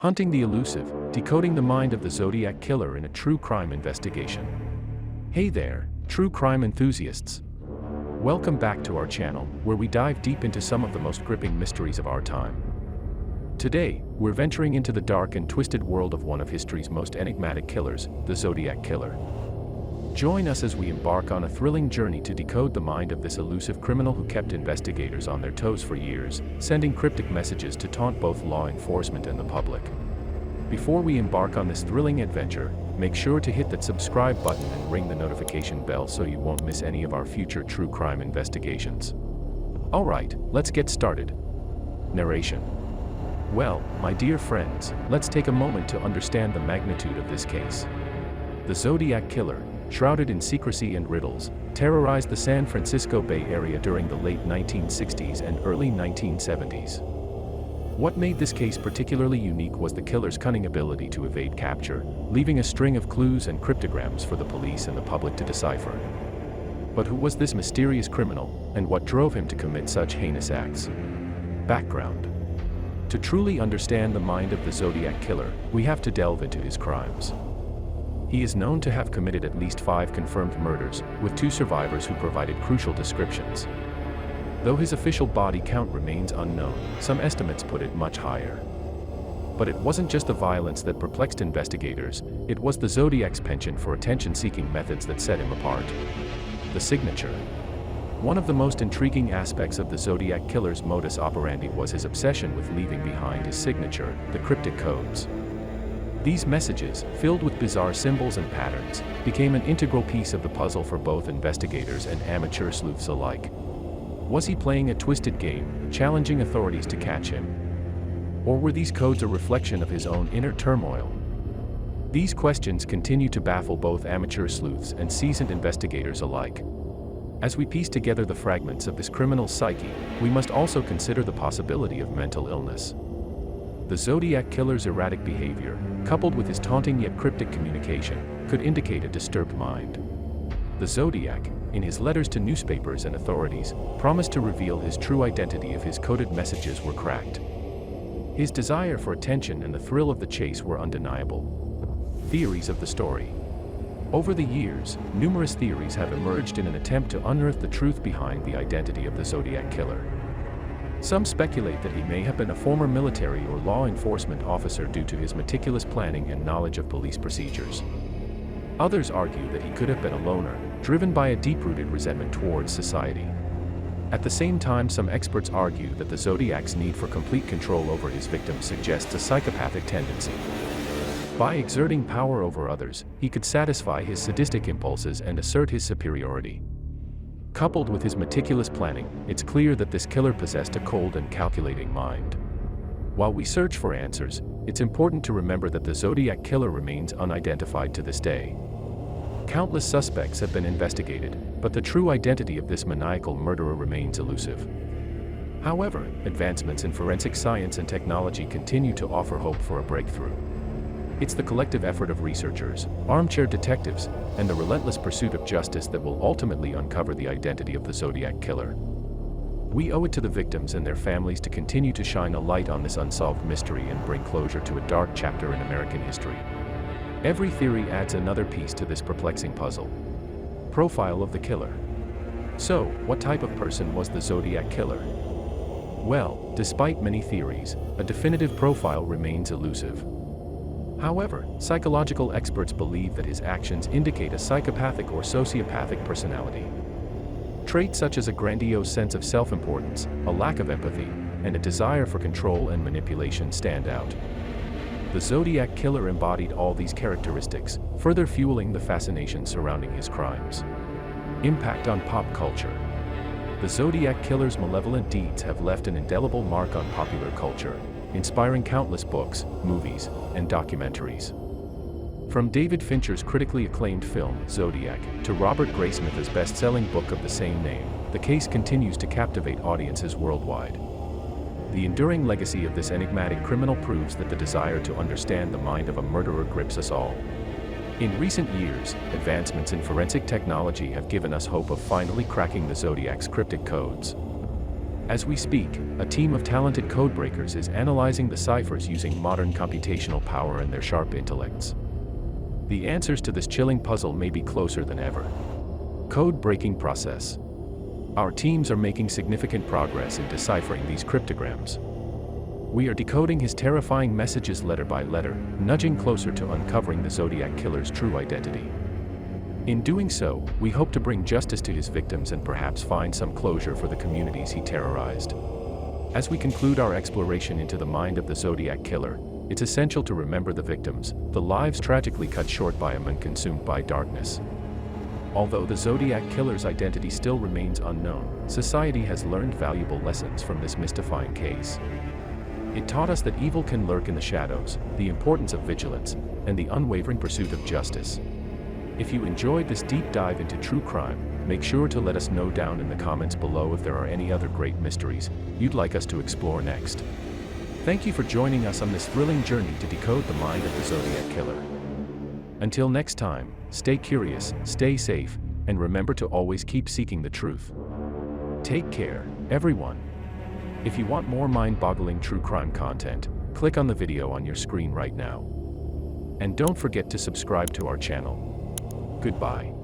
Hunting the elusive, decoding the mind of the Zodiac Killer in a true crime investigation. Hey there, true crime enthusiasts. Welcome back to our channel, where we dive deep into some of the most gripping mysteries of our time. Today, we're venturing into the dark and twisted world of one of history's most enigmatic killers, the Zodiac Killer. Join us as we embark on a thrilling journey to decode the mind of this elusive criminal who kept investigators on their toes for years, sending cryptic messages to taunt both law enforcement and the public. Before we embark on this thrilling adventure, make sure to hit that subscribe button and ring the notification bell so you won't miss any of our future true crime investigations. Alright, let's get started. Narration. Well, my dear friends, let's take a moment to understand the magnitude of this case. The Zodiac Killer, shrouded in secrecy and riddles, terrorized the San Francisco Bay Area during the late 1960s and early 1970s. What made this case particularly unique was the killer's cunning ability to evade capture, leaving a string of clues and cryptograms for the police and the public to decipher. But who was this mysterious criminal, and what drove him to commit such heinous acts? Background. To truly understand the mind of the Zodiac Killer, we have to delve into his crimes. He is known to have committed at least 5 confirmed murders, with 2 survivors who provided crucial descriptions. Though his official body count remains unknown, some estimates put it much higher. But it wasn't just the violence that perplexed investigators, it was the Zodiac's penchant for attention-seeking methods that set him apart. The signature. One of the most intriguing aspects of the Zodiac Killer's modus operandi was his obsession with leaving behind his signature, the cryptic codes. These messages, filled with bizarre symbols and patterns, became an integral piece of the puzzle for both investigators and amateur sleuths alike. Was he playing a twisted game, challenging authorities to catch him? Or were these codes a reflection of his own inner turmoil? These questions continue to baffle both amateur sleuths and seasoned investigators alike. As we piece together the fragments of this criminal's psyche, we must also consider the possibility of mental illness. The Zodiac Killer's erratic behavior, coupled with his taunting yet cryptic communication, could indicate a disturbed mind. The Zodiac, in his letters to newspapers and authorities, promised to reveal his true identity if his coded messages were cracked. His desire for attention and the thrill of the chase were undeniable. Theories of the story. Over the years, numerous theories have emerged in an attempt to unearth the truth behind the identity of the Zodiac Killer. Some speculate that he may have been a former military or law enforcement officer due to his meticulous planning and knowledge of police procedures. Others argue that he could have been a loner, driven by a deep-rooted resentment towards society. At the same time, some experts argue that the Zodiac's need for complete control over his victims suggests a psychopathic tendency. By exerting power over others, he could satisfy his sadistic impulses and assert his superiority. Coupled with his meticulous planning, it's clear that this killer possessed a cold and calculating mind. While we search for answers, it's important to remember that the Zodiac Killer remains unidentified to this day. Countless suspects have been investigated, but the true identity of this maniacal murderer remains elusive. However, advancements in forensic science and technology continue to offer hope for a breakthrough. It's the collective effort of researchers, armchair detectives, and the relentless pursuit of justice that will ultimately uncover the identity of the Zodiac Killer. We owe it to the victims and their families to continue to shine a light on this unsolved mystery and bring closure to a dark chapter in American history. Every theory adds another piece to this perplexing puzzle. Profile of the killer. So, what type of person was the Zodiac Killer? Well, despite many theories, a definitive profile remains elusive. However, psychological experts believe that his actions indicate a psychopathic or sociopathic personality. Traits such as a grandiose sense of self-importance, a lack of empathy, and a desire for control and manipulation stand out. The Zodiac Killer embodied all these characteristics, further fueling the fascination surrounding his crimes. Impact on pop culture. The Zodiac Killer's malevolent deeds have left an indelible mark on popular culture, inspiring countless books, movies, and documentaries. From David Fincher's critically acclaimed film, Zodiac, to Robert Graysmith's best-selling book of the same name, the case continues to captivate audiences worldwide. The enduring legacy of this enigmatic criminal proves that the desire to understand the mind of a murderer grips us all. In recent years, advancements in forensic technology have given us hope of finally cracking the Zodiac's cryptic codes. As we speak, a team of talented codebreakers is analyzing the ciphers using modern computational power and their sharp intellects. The answers to this chilling puzzle may be closer than ever. Code breaking process. Our teams are making significant progress in deciphering these cryptograms. We are decoding his terrifying messages letter by letter, nudging closer to uncovering the Zodiac Killer's true identity. In doing so, we hope to bring justice to his victims and perhaps find some closure for the communities he terrorized. As we conclude our exploration into the mind of the Zodiac Killer, it's essential to remember the victims, the lives tragically cut short by him and consumed by darkness. Although the Zodiac Killer's identity still remains unknown, society has learned valuable lessons from this mystifying case. It taught us that evil can lurk in the shadows, the importance of vigilance, and the unwavering pursuit of justice. If you enjoyed this deep dive into true crime, make sure to let us know down in the comments below if there are any other great mysteries you'd like us to explore next. Thank you for joining us on this thrilling journey to decode the mind of the Zodiac Killer. Until next time, stay curious, stay safe, and remember to always keep seeking the truth. Take care, everyone. If you want more mind-boggling true crime content, click on the video on your screen right now. And don't forget to subscribe to our channel. Goodbye.